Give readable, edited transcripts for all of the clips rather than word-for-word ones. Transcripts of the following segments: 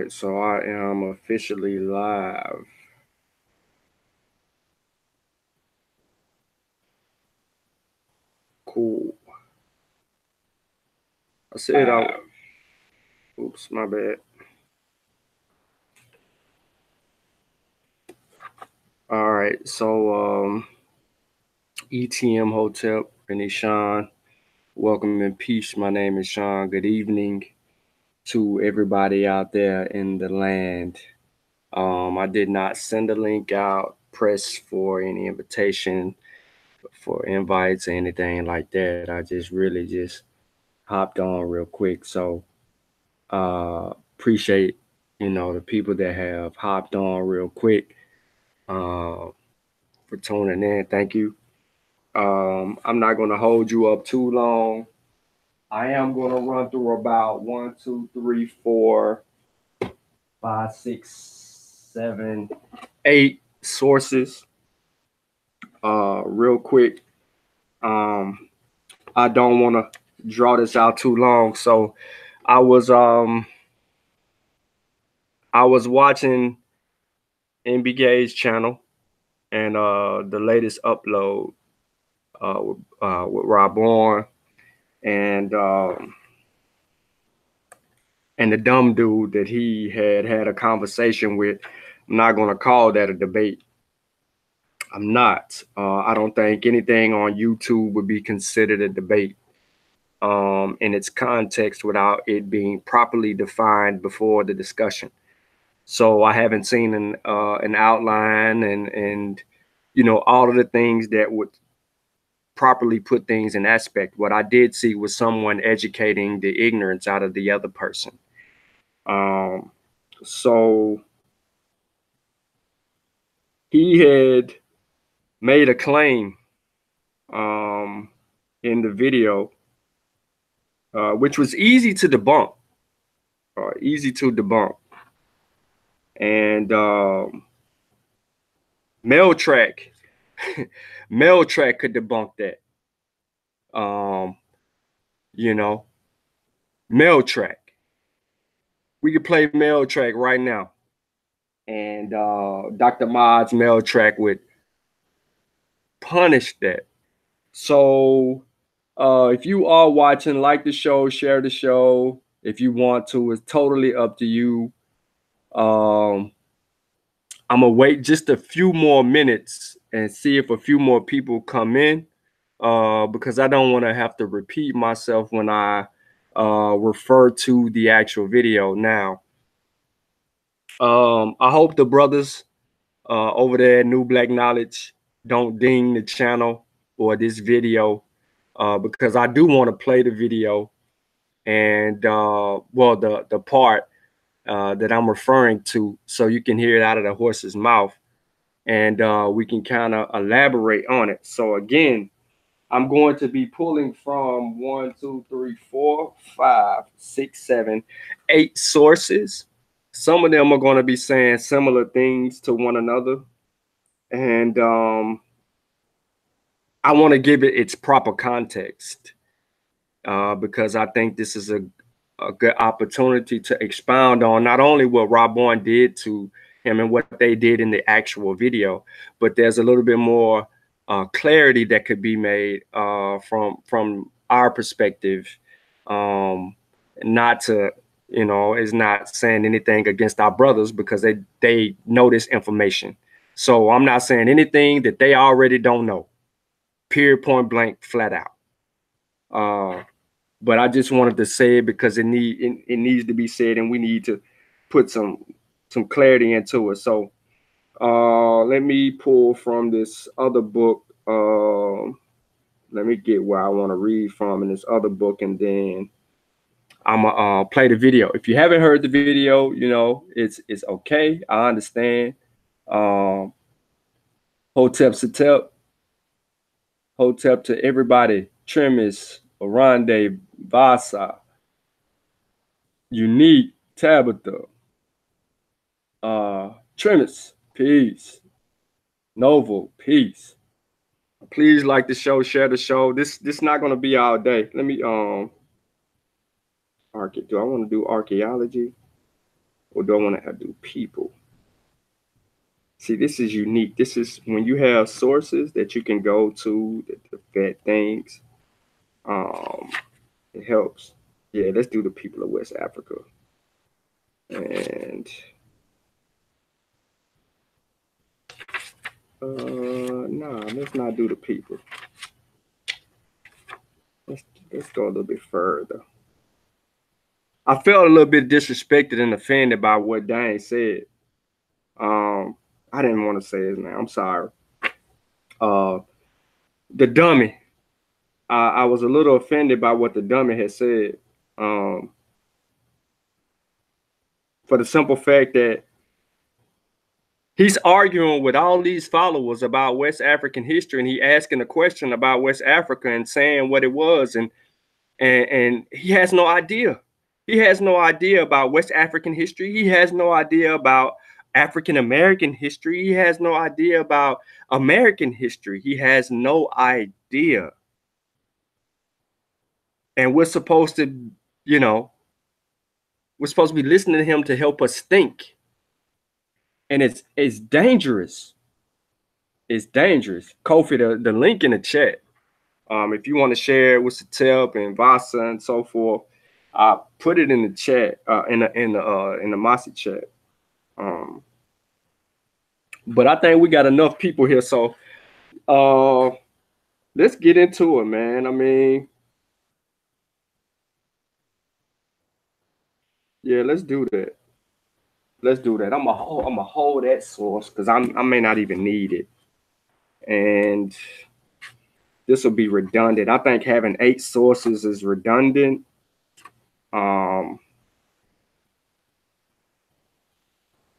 right, so I am officially live. Cool. I said oops, my bad. All right, so ETM Hotel, Renee Sean. Welcome in peace. My name is Sean. Good evening to everybody out there in the land. I did not send a link out, press for any invitation, for invites or anything like that. I just really just hopped on real quick. So appreciate the people that have hopped on real quick for tuning in. Thank you. I'm not going to hold you up too long. I am going to run through about 1, 2, 3, 4, 5, 6, 7, 8 sources real quick. I don't want to draw this out too long, so I was watching NBK's channel and the latest upload with Rob Bourne and the dumb dude that he had a conversation with. I'm not going to call that a debate. I'm not. I don't think anything on YouTube would be considered a debate in its context without it being properly defined before the discussion. So I haven't seen an outline and all of the things that would properly put things in aspect. What I did see was someone educating the ignorance out of the other person. So he had made a claim in the video, which was easy to debunk. And Mail Track could debunk that. Mail Track. We could play Mail Track right now. And Dr. Mod's Mail Track would punish that. So if you are watching, like the show, share the show. If you want to, it's totally up to you. I'm gonna wait just a few more minutes and see if a few more people come in, because I don't want to have to repeat myself when I refer to the actual video. Now, I hope the brothers over there at New Black Knowledge don't ding the channel or this video, because I do want to play the video and well, the part that I'm referring to, so you can hear it out of the horse's mouth, and we can kind of elaborate on it. So again, I'm going to be pulling from 1, 2, 3, 4, 5, 6, 7, 8 sources. Some of them are going to be saying similar things to one another, and I want to give it its proper context, because I think this is a good opportunity to expound on not only what Rob Bourne did to him and what they did in the actual video, but there's a little bit more clarity that could be made from our perspective. Not to, is not saying anything against our brothers, because they know this information. So I'm not saying anything that they already don't know. Period, point blank, flat out. But I just wanted to say it because it needs to be said, and we need to put some clarity into it. So let me pull from this other book. Let me get where I want to read from in this other book, and then I'm gonna play the video. If you haven't heard the video, it's okay. I understand. Hotep to everybody. Tremis, Orande, Vasa, Unique, Tabitha, Tremis, peace. Novel, peace. Please like the show, share the show. This not gonna be all day. Let me do I want to do archaeology? Or do I want to do people? See, this is unique. This is when you have sources that you can go to that vet things. It helps. Yeah, let's do the people of West Africa. And nah, let's not do the people. Let's go a little bit further. I felt a little bit disrespected and offended by what Dane said. I didn't want to say his name. I'm sorry. The dummy. I was a little offended by what the dummy had said. For the simple fact that he's arguing with all these followers about West African history, and he asking a question about West Africa and saying what it was, and he has no idea. He has no idea about West African history. He has no idea about African American history. He has no idea about American history. He has no idea. And we're supposed to, we're supposed to be listening to him to help us think. And it's dangerous. It's dangerous. Kofi, the link in the chat. If you want to share it with Satep and Vasa and so forth, put it in the chat, in the Masi chat. But I think we got enough people here, so let's get into it, man. I mean, yeah, let's do that. Let's do that. I'm gonna hold that source because I may not even need it, and this will be redundant. I think having 8 sources is redundant.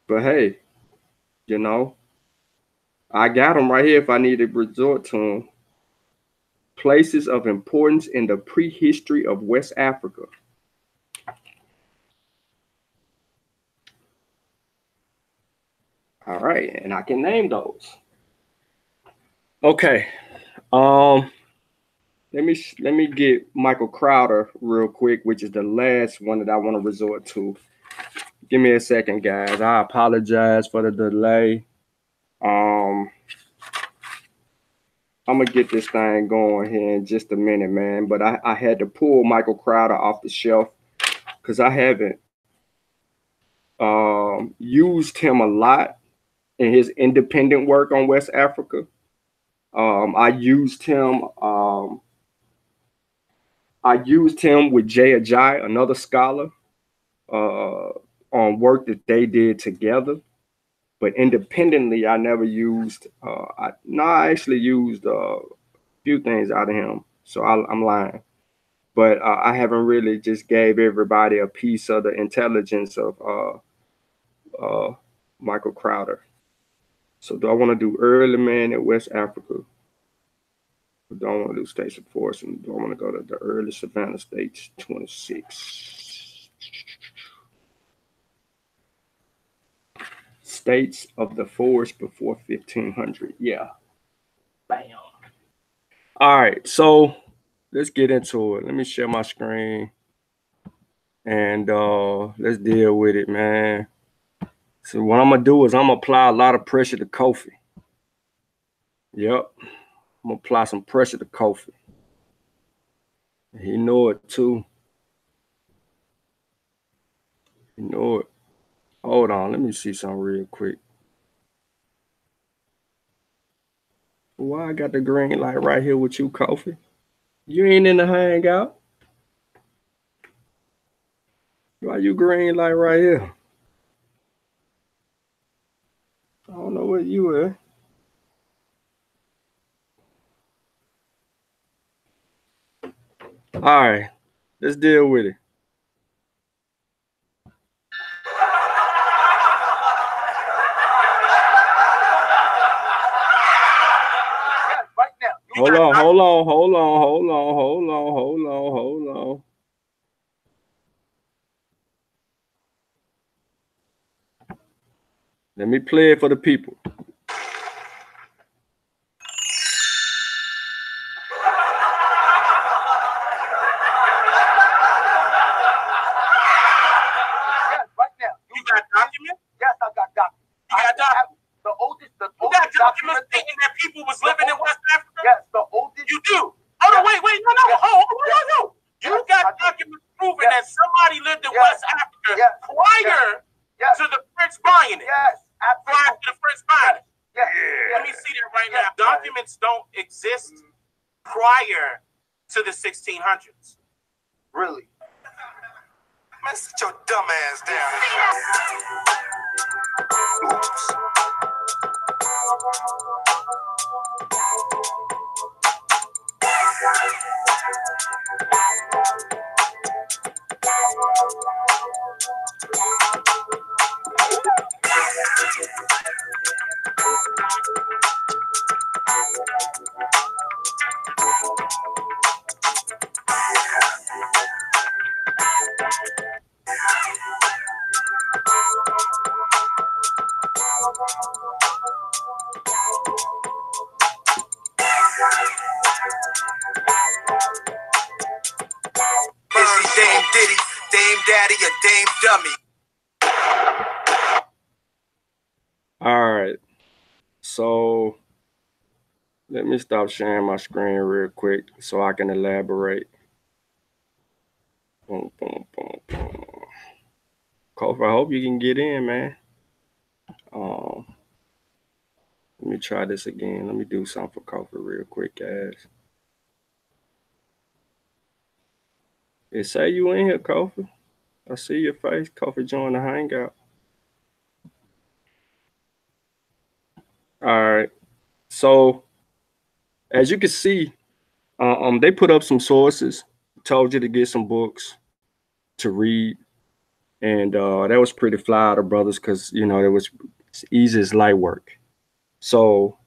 But hey, I got them right here if I need to resort to them. Places of importance in the prehistory of West Africa. All right, and I can name those. Okay. Let me get Michael Crowder real quick, which is the last one that I want to resort to. Give me a second, guys. I apologize for the delay. I'm gonna get this thing going here in just a minute, man. But I had to pull Michael Crowder off the shelf because I haven't used him a lot in his independent work on West Africa. I used him with Jay Ajay, another scholar, on work that they did together. But independently, I never used. I actually used a few things out of him. So I'm lying. But I haven't really just gave everybody a piece of the intelligence of Michael Crowder. So do I want to do early man in West Africa? Or do I want to do states of force? And do I want to go to the early Savannah states, 26? States of the forest before 1500. Yeah. Bam. All right. So let's get into it. Let me share my screen. And let's deal with it, man. So what I'm going to do is I'm going to apply a lot of pressure to Kofi. Yep. I'm going to apply some pressure to Kofi. He know it too. He know it. Hold on. Let me see something real quick. Why I got the green light right here with you, Kofi? You ain't in the hangout? Why you green light right here? I don't know where you at. All right. Let's deal with it. Hold on. Let me play it for the people. people was living in West Africa? Yes, the oldest. You do. Oh, no, wait, no. You got documents proving that somebody lived in West Africa prior to the French buying it. Yes, prior to the French buying it. Yes. Let me see that right now. Documents don't exist prior to the 1600s. Really? Man, sit your dumb ass down. Oops. Dame Diddy, Dame Daddy, or Dame Dummy. All right. So let me stop sharing my screen real quick so I can elaborate. Boom, boom, boom, boom. Kofi, I hope you can get in, man. Let me try this again. Let me do something for Kofi real quick, guys. It say you in here, Kofi. I see your face. Kofi join the hangout. All right. So as you can see, they put up some sources, told you to get some books to read. And that was pretty fly, the brothers, because, you know, it was easy as light work. So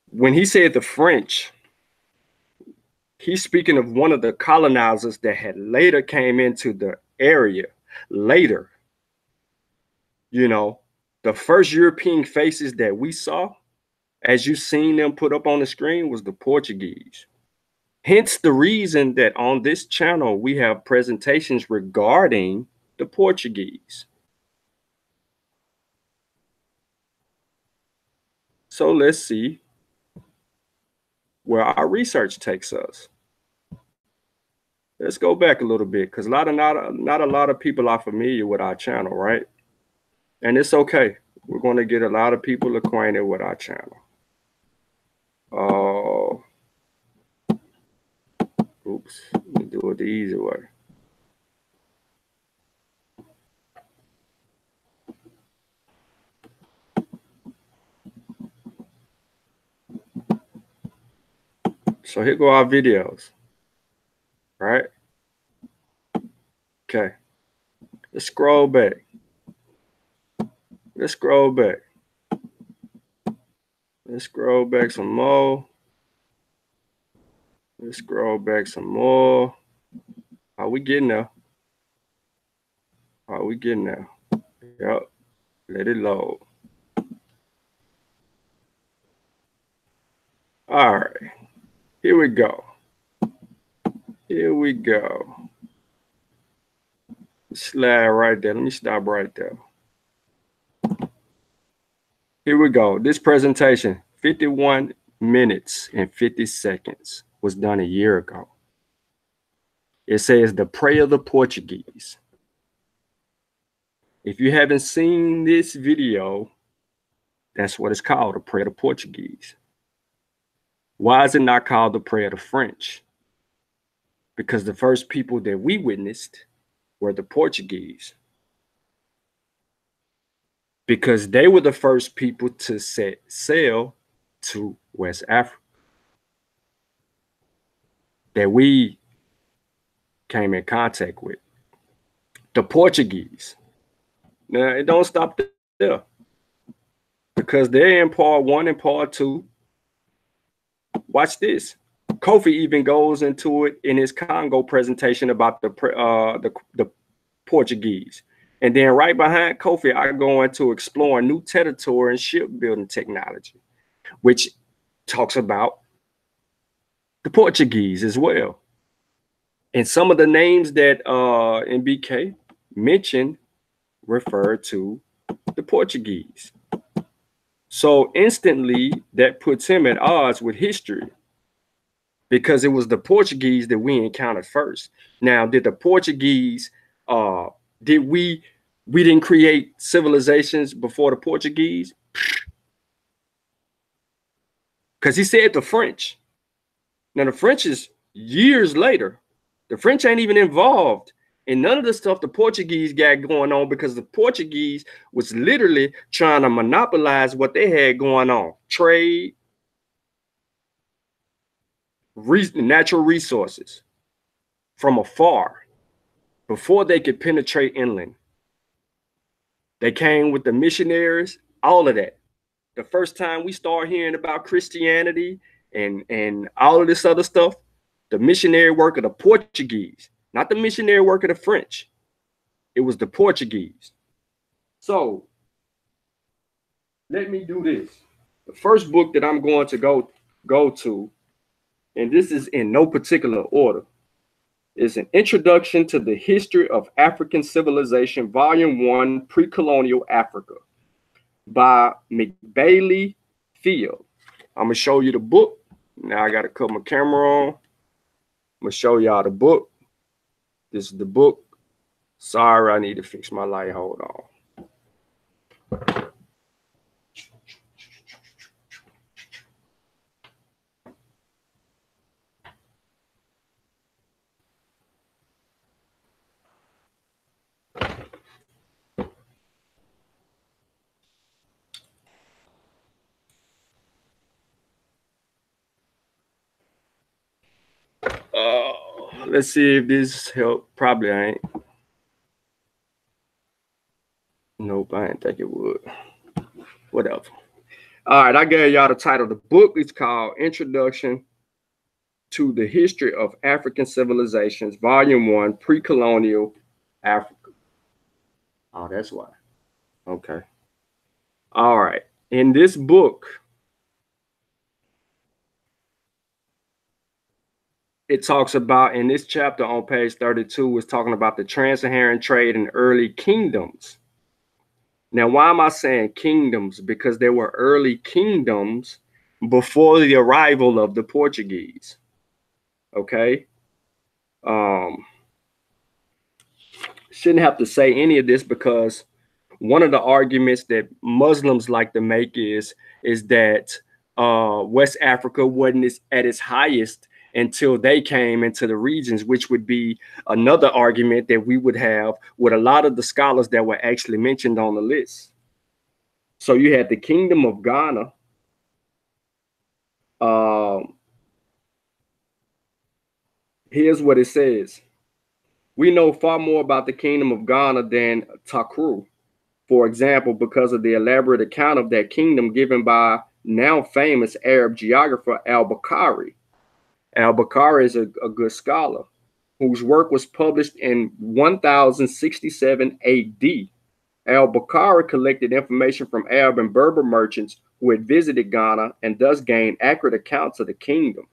when he said the French, he's speaking of one of the colonizers that had later came into the area later. You know, the first European faces that we saw, as you seen them put up on the screen, was the Portuguese. Hence the reason that on this channel, we have presentations regarding the Portuguese. So let's see where our research takes us. Let's go back a little bit, because not a lot of people are familiar with our channel, right? And it's okay. We're going to get a lot of people acquainted with our channel. Oops, let me do it the easy way. So here go our videos, right? Okay, let's scroll back. Let's scroll back. Let's scroll back some more. Let's scroll back some more. Are we getting there? Are we getting there? Yep. Let it load. All right. Here we go. Here we go. Slide right there. Let me stop right there. Here we go. This presentation, 51 minutes and 50 seconds, was done a year ago. It says the prey of the Portuguese. If you haven't seen this video, that's what it's called, the prey of the Portuguese. Why is it not called the prey of the French? Because the first people that we witnessed were the Portuguese. Because they were the first people to set sail to West Africa that we came in contact with. The Portuguese. Now, it don't stop there, because they're in part 1 and part 2. Watch this. Kofi even goes into it in his Congo presentation about the Portuguese. And then right behind Kofi, I go into exploring new territory and shipbuilding technology, which talks about the Portuguese as well. And some of the names that NBK mentioned refer to the Portuguese. So instantly that puts him at odds with history, because it was the Portuguese that we encountered first. Now, did the Portuguese, did we didn't create civilizations before the Portuguese? Because he said the French. Now, the French is years later. The French ain't even involved in none of the stuff the Portuguese got going on, because the Portuguese was literally trying to monopolize what they had going on. Trade, natural resources from afar before they could penetrate inland. They came with the missionaries, all of that. The first time we start hearing about Christianity and all of this other stuff, the missionary work of the Portuguese, not the missionary work of the French. It was the Portuguese. So let me do this. The first book that I'm going to go to, and this is in no particular order, is An Introduction to the History of African Civilization, Volume 1, Pre-Colonial Africa, by McBailey Field. I'm going to show you the book. Now I got to cut my camera on. I'm going to show y'all the book. This is the book. Sorry, I need to fix my light. Hold on. Let's see if this help. Probably ain't. Nope, I didn't think it would. Whatever. All right, I gave y'all the title. The book is called Introduction to the History of African Civilizations, Volume 1, Pre-Colonial Africa. Oh, that's why. Okay. All right. In this book, it talks about, in this chapter on page 32, is talking about the trans-Saharan trade in early kingdoms. Now, why am I saying kingdoms? Because there were early kingdoms before the arrival of the Portuguese. Okay. Shouldn't have to say any of this, because one of the arguments that Muslims like to make is that West Africa wasn't at its highest until they came into the regions, which would be another argument that we would have with a lot of the scholars that were actually mentioned on the list. So you had the Kingdom of Ghana. Here's what it says. We know far more about the Kingdom of Ghana than Takru, for example, because of the elaborate account of that kingdom given by now famous Arab geographer al-Bukhari. Al-Bukhari is a good scholar whose work was published in 1067 AD. Al-Bukhari collected information from Arab and Berber merchants who had visited Ghana and thus gained accurate accounts of the kingdom.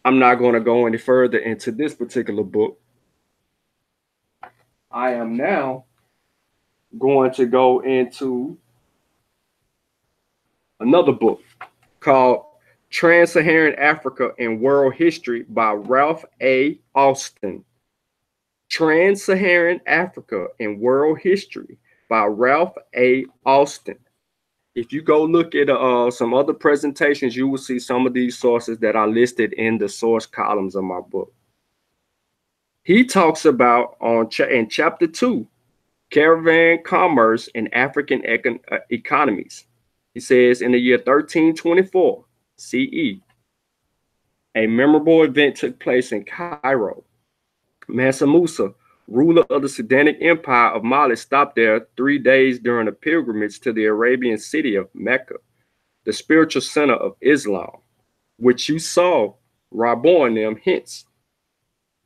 I'm not going to go any further into this particular book. I am now going to go into another book called Trans-Saharan Africa and World History by Ralph A. Austin. Trans-Saharan Africa and World History by Ralph A. Austin. If you go look at some other presentations, you will see some of these sources that are listed in the source columns of my book. He talks about in chapter 2, caravan commerce in African economies. He says in the year 1324 CE, a memorable event took place in Cairo. Mansa Musa, ruler of the Sudanic Empire of Mali, stopped there 3 days during a pilgrimage to the Arabian city of Mecca, the spiritual center of Islam, which you saw Rabon them hence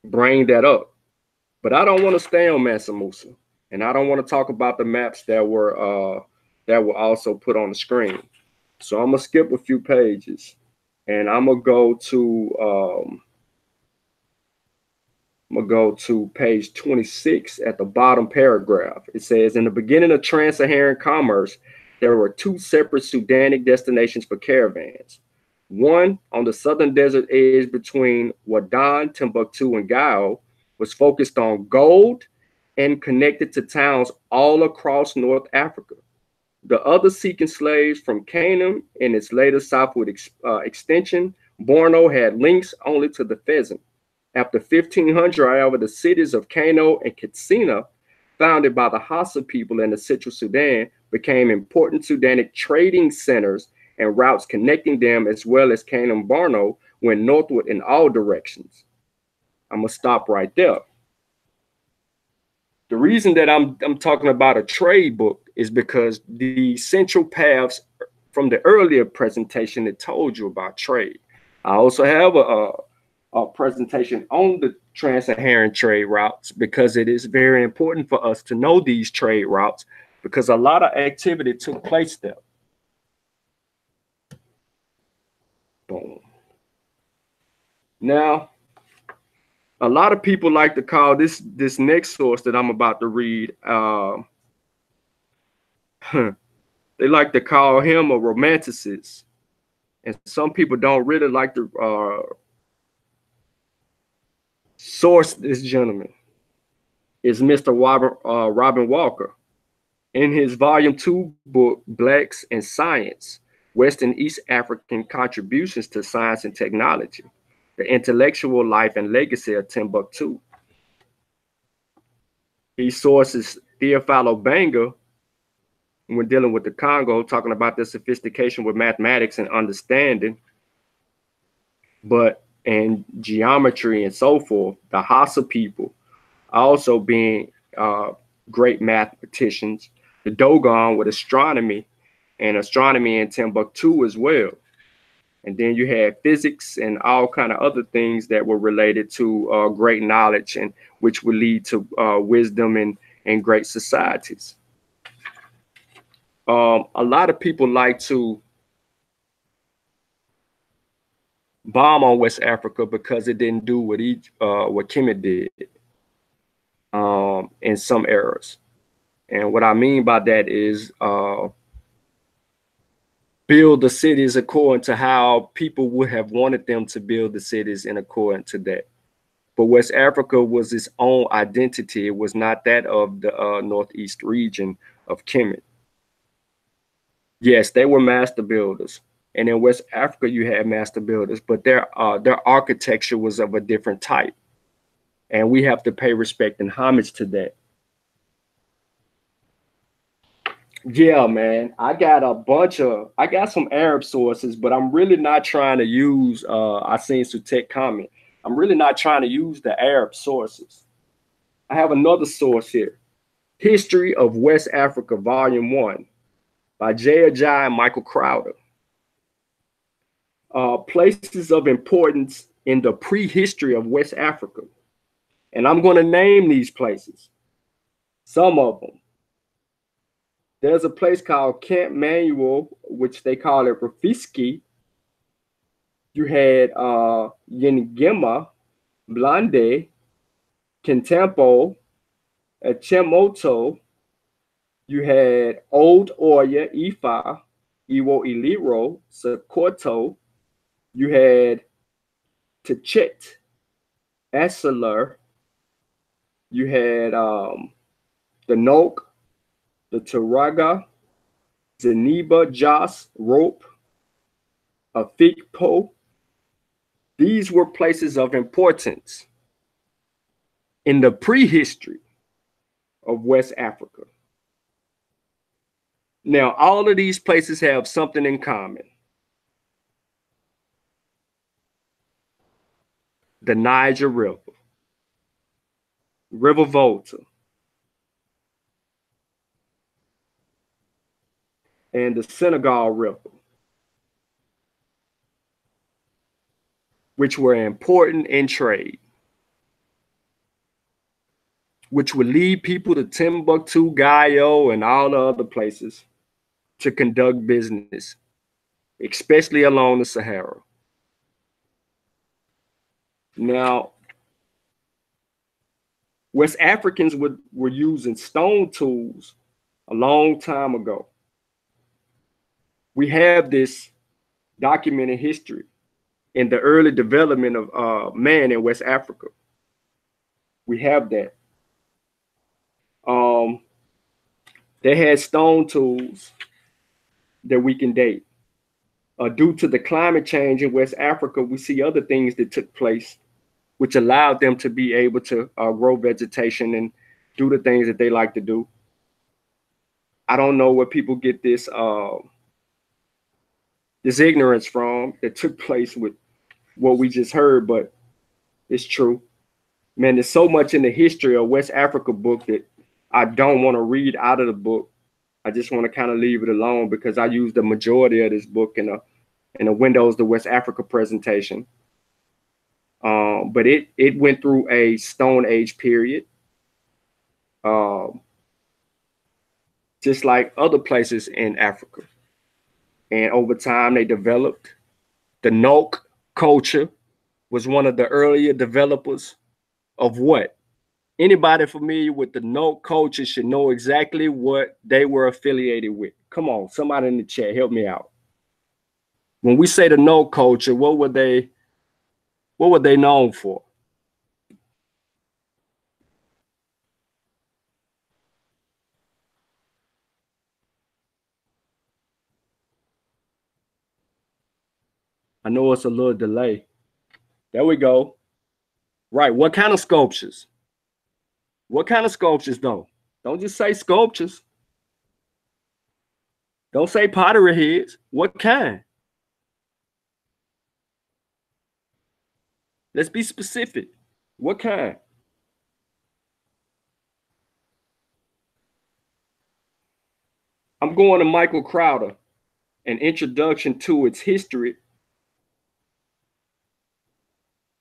bring that up. But I don't want to stay on Mansa Musa, and I don't want to talk about the maps that were also put on the screen. So I'm gonna skip a few pages, and I'm gonna go to I'm going to go to page 26 at the bottom paragraph. It says, in the beginning of trans-Saharan commerce, there were two separate Sudanic destinations for caravans. One on the southern desert edge between Wadan, Timbuktu, and Gao was focused on gold and connected to towns all across North Africa. The other seeking slaves from Canaan and its later southward extension, Borno, had links only to the pheasant. After 1500, however, the cities of Kano and Katsina, founded by the Hausa people in the Central Sudan, became important Sudanic trading centers, and routes connecting them as well as Kano and Borno went northward in all directions. I'm gonna stop right there. The reason that I'm talking about a trade book is because the central paths from the earlier presentation that told you about trade. I also have a presentation on the trans-Saharan trade routes because it is very important for us to know these trade routes because a lot of activity took place there. Boom. Now, a lot of people like to call this next source that I'm about to read, they like to call him a romanticist. And some people don't really like to source this gentleman. Is Mr. Robin Walker. In his volume 2 book, Blacks and Science, West and East African Contributions to Science and Technology, the Intellectual Life and Legacy of Timbuktu. He sources Theophilo Banga when dealing with the Congo, talking about the sophistication with mathematics and understanding, but in geometry and so forth, the Hausa people also being great mathematicians, the Dogon with astronomy in Timbuktu as well. And then you had physics and all kind of other things that were related to great knowledge and which would lead to wisdom and great societies. A lot of people like to bomb on West Africa because it didn't do what Kemet did in some eras. And what I mean by that is build the cities according to how people would have wanted them to build the cities in accordance to that. But West Africa was its own identity. It was not that of the Northeast region of Kemet. Yes, they were master builders. And in West Africa, you had master builders, but their architecture was of a different type. And we have to pay respect and homage to that. Yeah, man, I got some Arab sources, but I'm really not trying to use, I seen Sutek comment. I'm really not trying to use the Arab sources. I have another source here. History of West Africa, Volume 1 by J. Ajay and Michael Crowder. Places of importance in the prehistory of West Africa. And I'm going to name these places, some of them. There's a place called Camp Manuel, which they call it Rafiski. You had Yenigema, Blande, Kintampo, Chemoto. You had Old Oya, Ifa, Iwo Iliro, Sokoto. You had Tachet, Esseler. You had the Nok, the Taraga, Zeniba, Jos, Rope, Afikpo. These were places of importance in the prehistory of West Africa. Now, all of these places have something in common. The Niger River, River Volta, and the Senegal River, which were important in trade, which would lead people to Timbuktu, Gayo, and all the other places to conduct business, especially along the Sahara. Now, West Africans were using stone tools a long time ago. We have this documented history in the early development of man in West Africa. We have that. They had stone tools that we can date. Due to the climate change in West Africa, we see other things that took place, which allowed them to be able to grow vegetation and do the things that they like to do. I don't know where people get this this ignorance from that took place with what we just heard, but it's true. Man, there's so much in the history of West Africa book that I don't want to read out of the book. I just want to kind of leave it alone because I use the majority of this book in a Windows to West Africa presentation. But it went through a Stone Age period, just like other places in Africa. And over time, they developed. The Nok culture was one of the earlier developers of what? Anybody familiar with the Nok culture should know exactly what they were affiliated with. Come on, somebody in the chat, help me out. When we say the Nok culture, what were they known for? I know it's a little delay. There we go. Right. What kind of sculptures? What kind of sculptures, though? Don't just say sculptures. Don't say pottery heads. What kind? Let's be specific. What kind? I'm going to Michael Crowder, An Introduction to Its History.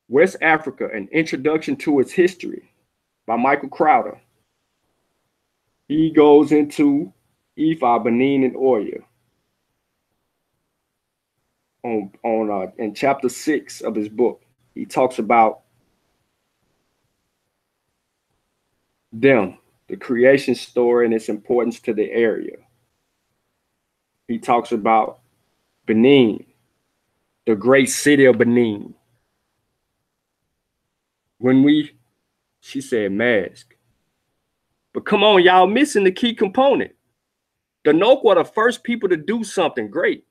West Africa, An Introduction to Its History by Michael Crowder. He goes into Ifa, Benin, and Oyo in chapter 6 of his book. He talks about them, the creation story, and its importance to the area. He talks about Benin, the great city of Benin. She said mask. But come on, y'all missing the key component. The Nok were the first people to do something great.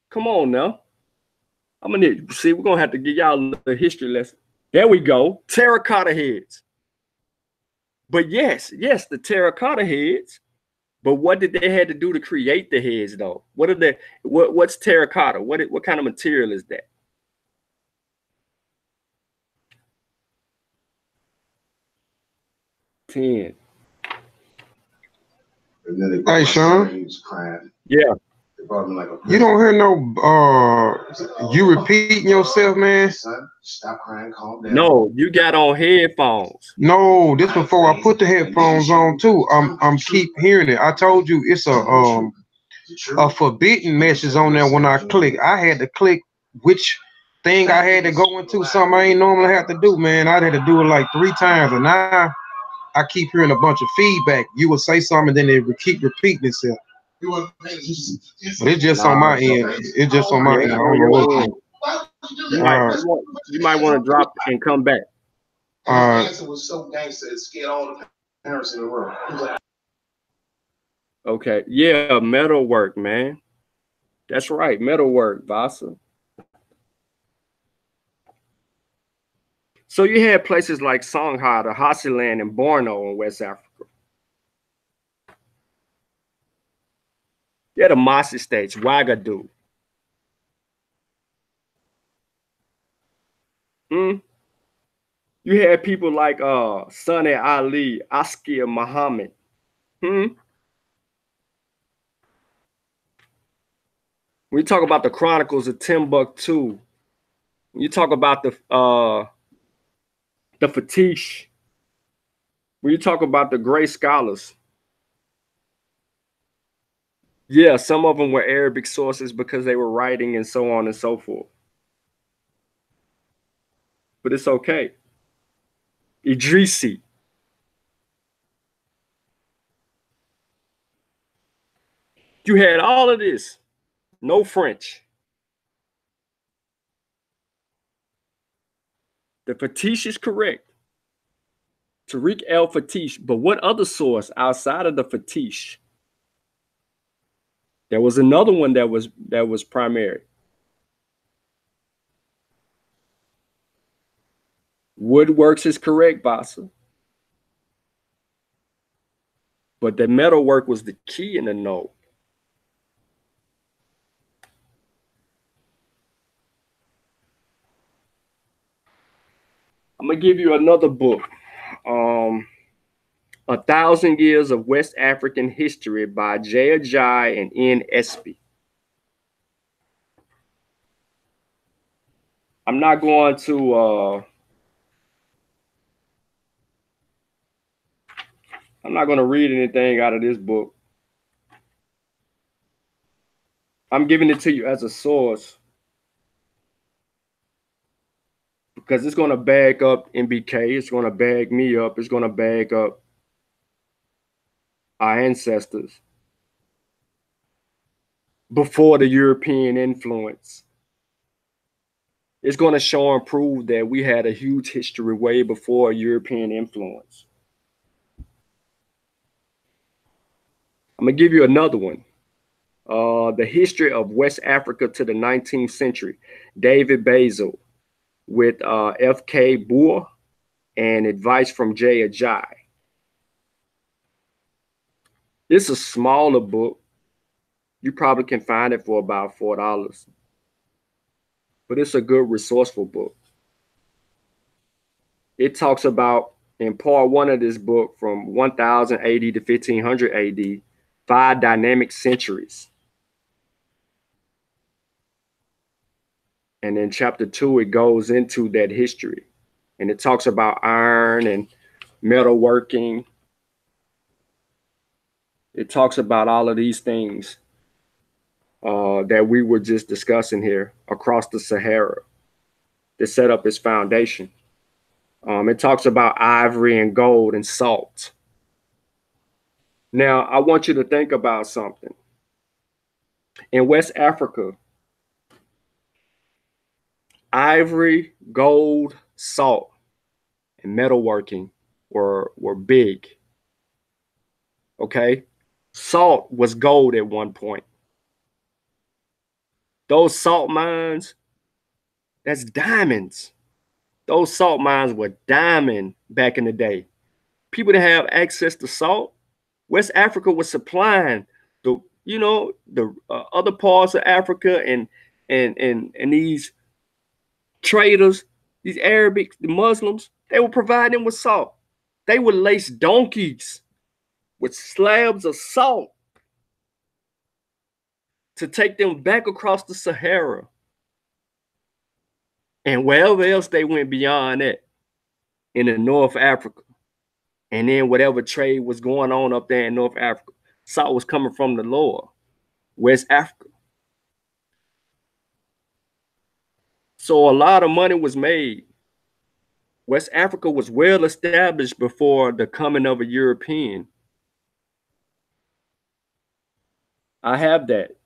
Come on now. I'm gonna see, we're gonna have to give y'all a history lesson. There we go. Terracotta heads. But yes, the terracotta heads. But what did they have to do to create the heads though? What's terracotta? What kind of material is that? Hey, Sean. Yeah. You don't hear no you repeating yourself, man. Stop crying, calm down. No, you got on headphones. No, this before I put the headphones on too. I'm keep hearing it. I told you it's a forbidden message on there when I click. I had to click which thing I had to go into, something I ain't normally have to do, man. I had to do it like 3 times, and now I keep hearing a bunch of feedback. You would say something, and then it would keep repeating itself. But it's just on my end. It's just on my end. I don't know what. You might want to drop and come back. Was so gangster it scared all the parents in the room. Okay. Yeah, metalwork, man. That's right, metalwork, Vasa. So you had places like Songhai, the Hasiland, and Borno in West Africa. You had the Masi states, Ouagadougou. You had people like Sunni Ali, Askia Muhammad. When you talk about the Chronicles of Timbuktu, when you talk about the Fatish, when you talk about the great scholars, yeah, some of them were Arabic sources because they were writing and so on and so forth. But it's okay. Idrisi. You had all of this, no French. The Fatish is correct. Tariq el-Fatish. But what other source outside of the Fatish? There was another one that was primary. Woodworks is correct, Vasa. But the metalwork was the key in the note. I'm gonna give you another book. 1,000 Years of West African History by J. Ajay and N. Espy. I'm not going to read anything out of this book. I'm giving it to you as a source because it's going to bag up MBK. It's going to bag me up. It's going to bag up our ancestors before the European influence. It's going to show and prove that we had a huge history way before European influence. I'm going to give you another one. The History of West Africa to the 19th Century. David Basil with F.K. Boer and advice from J. Ajay. It's a smaller book. You probably can find it for about $4. But it's a good resourceful book. It talks about, in part one of this book, from 1000 AD to 1500 AD, 5 dynamic centuries. And in chapter 2, it goes into that history. And it talks about iron and metalworking. It talks about all of these things that we were just discussing here across the Sahara that set up its foundation. It talks about ivory and gold and salt. Now, I want you to think about something. In West Africa, ivory, gold, salt, and metalworking were big. Okay? Salt was gold at one point. Those salt mines, that's diamonds. Those salt mines were diamond back in the day. People that have access to salt, West Africa was supplying the other parts of Africa and these traders, these Arabic, the Muslims, they were providing them with salt. They would lace donkeys with slabs of salt to take them back across the Sahara. And wherever else they went beyond that, in the North Africa. And then whatever trade was going on up there in North Africa, salt was coming from the lower West Africa. So a lot of money was made. West Africa was well established before the coming of a European. I have that.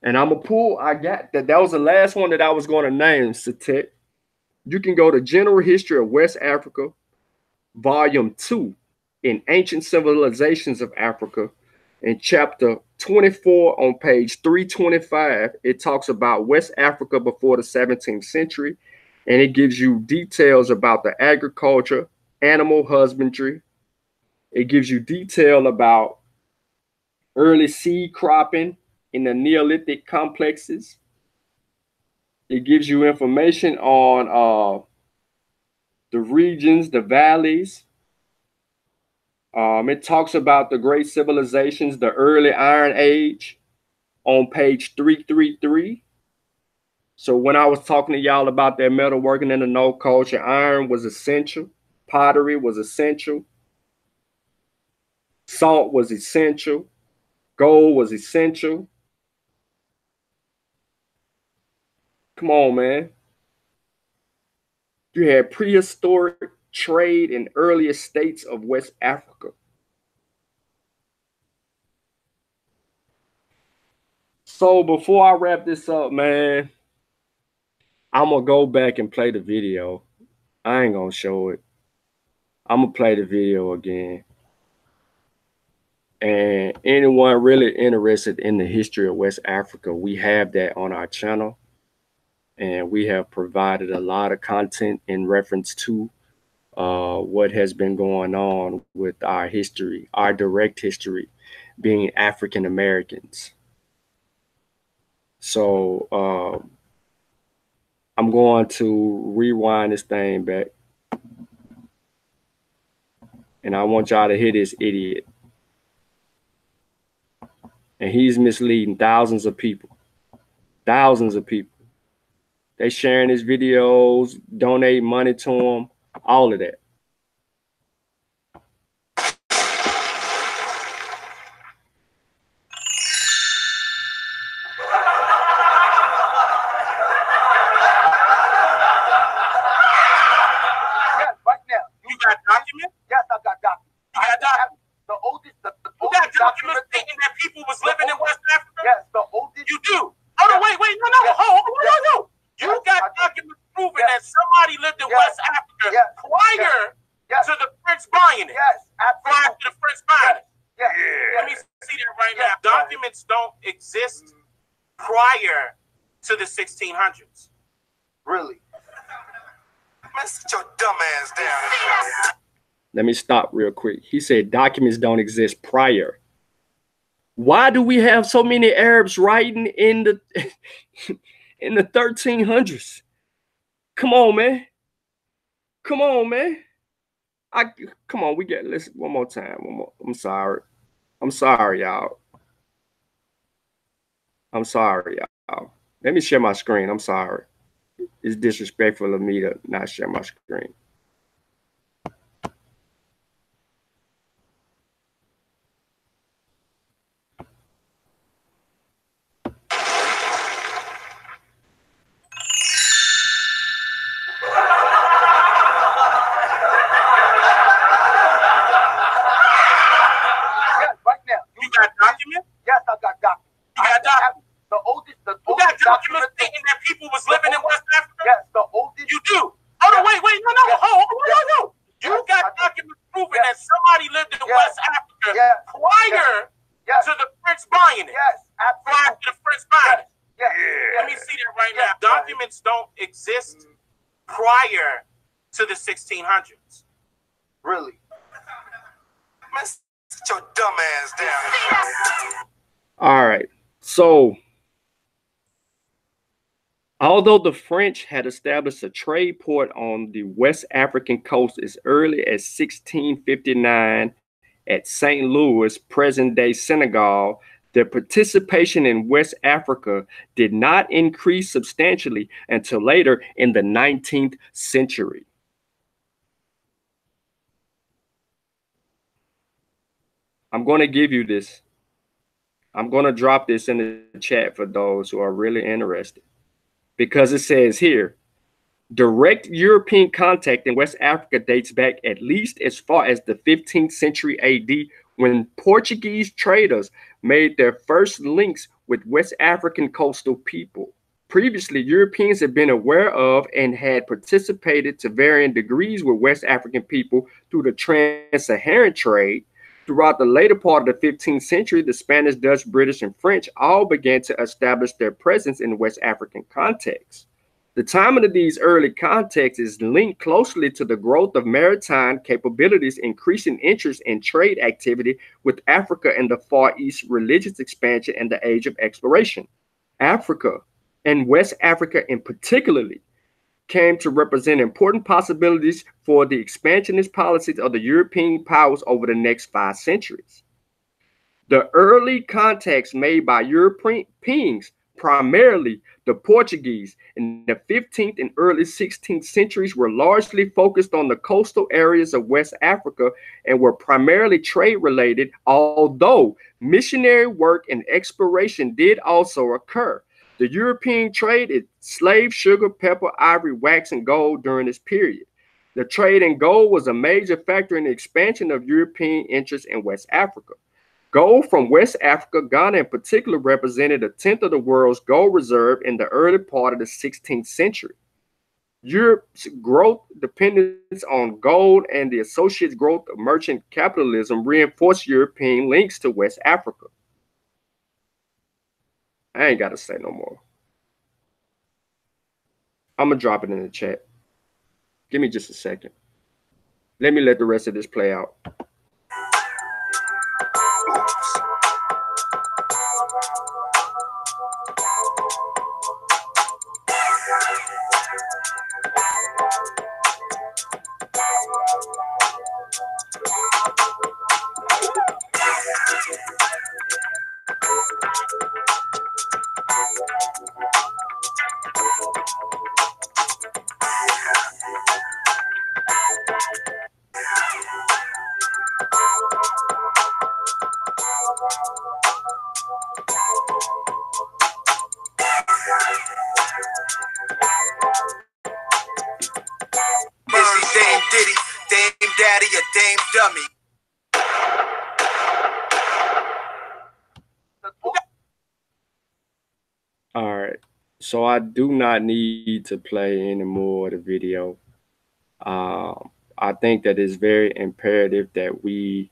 And I'm going to pull, I got that. That was the last one that I was going to name, Satet. You can go to General History of West Africa, Volume 2, in Ancient Civilizations of Africa. In chapter 24 on page 325, it talks about West Africa before the 17th century. And it gives you details about the agriculture, animal husbandry. It gives you detail about early seed cropping in the Neolithic complexes. It gives you information on the regions, the valleys. It talks about the great civilizations, the early Iron Age on page 333. So when I was talking to y'all about that metalworking in the no culture, iron was essential. Pottery was essential. Salt was essential. Gold was essential. Come on, man. You had prehistoric trade in earlier states of West Africa. So before I wrap this up, man, I'm gonna go back and play the video. I ain't gonna show it. I'm gonna play the video again. And anyone really interested in the history of West Africa, we have that on our channel. And we have provided a lot of content in reference to what has been going on with our history, our direct history, being African Americans. So I'm going to rewind this thing back. And I want y'all to hear this idiot. And he's misleading thousands of people. Thousands of people. They sharing his videos, donate money to him, all of that. Prior to the 1600s. Really? Man, sit your dumb ass down. Let me stop real quick. He said documents don't exist prior. Why do we have so many Arabs writing in the in the 1300s? Come on, man. Come on, man. Come on, we get listen one more time. One more. I'm sorry. I'm sorry, y'all. I'm sorry, y'all. Let me share my screen. I'm sorry. It's disrespectful of me to not share my screen. Prior to the 1600s. Really? Man, sit your dumb ass down. All right. So, although the French had established a trade port on the West African coast as early as 1659 at St. Louis, present-day Senegal, their participation in West Africa did not increase substantially until later in the 19th century. I'm going to give you this. I'm going to drop this in the chat for those who are really interested. Because it says here, direct European contact in West Africa dates back at least as far as the 15th century AD, when Portuguese traders made their first links with West African coastal people. Previously, Europeans had been aware of and had participated to varying degrees with West African people through the trans-Saharan trade. Throughout the later part of the 15th century, the Spanish, Dutch, British, and French all began to establish their presence in West African contexts. The timing of these early contacts is linked closely to the growth of maritime capabilities, increasing interest in trade activity with Africa and the Far East, religious expansion, and the age of exploration. Africa, and West Africa in particularly, came to represent important possibilities for the expansionist policies of the European powers over the next 5 centuries. The early contacts made by Europeans, primarily the Portuguese, in the 15th and early 16th centuries, were largely focused on the coastal areas of West Africa and were primarily trade-related, although missionary work and exploration did also occur. The European traded slave, sugar, pepper, ivory, wax, and gold during this period. The trade in gold was a major factor in the expansion of European interests in West Africa. Gold from West Africa, Ghana in particular, represented a tenth of the world's gold reserve in the early part of the 16th century. Europe's growth dependence on gold and the associated growth of merchant capitalism reinforced European links to West Africa. I ain't got to say no more. I'm going to drop it in the chat. Give me just a second. Let me let the rest of this play out. Dame Diddy, Dame Daddy, a Dame Dummy. All right, so I do not need to play any more of the video. I think that it's very imperative that we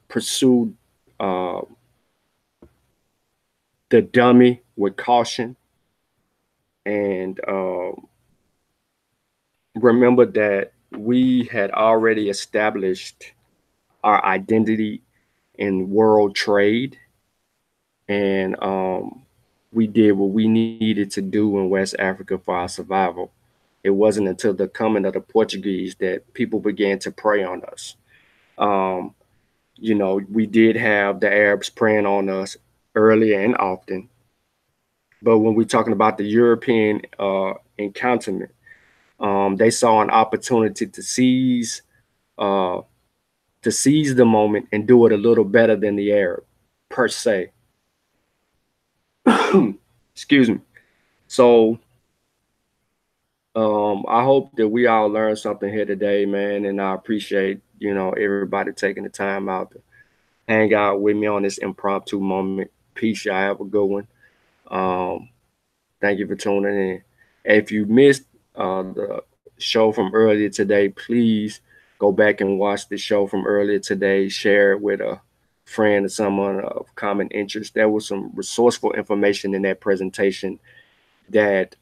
pursue the dummy with caution, and remember that we had already established our identity in world trade, and we did what we needed to do in West Africa for our survival. It wasn't until the coming of the Portuguese that people began to prey on us. You know, we did have the Arabs preying on us early and often, but when we're talking about the European encounterment, they saw an opportunity to seize the moment and do it a little better than the Arab, per se. Excuse me. So I hope that we all learned something here today, man, and I appreciate, you know, everybody taking the time out to hang out with me on this impromptu moment. Peace, y'all. Have a good one. Thank you for tuning in. If you missed the show from earlier today, please go back and watch the show from earlier today. Share it with a friend or someone of common interest. There was some resourceful information in that presentation that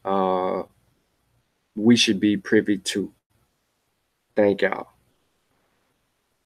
we should be privy to. Thank y'all.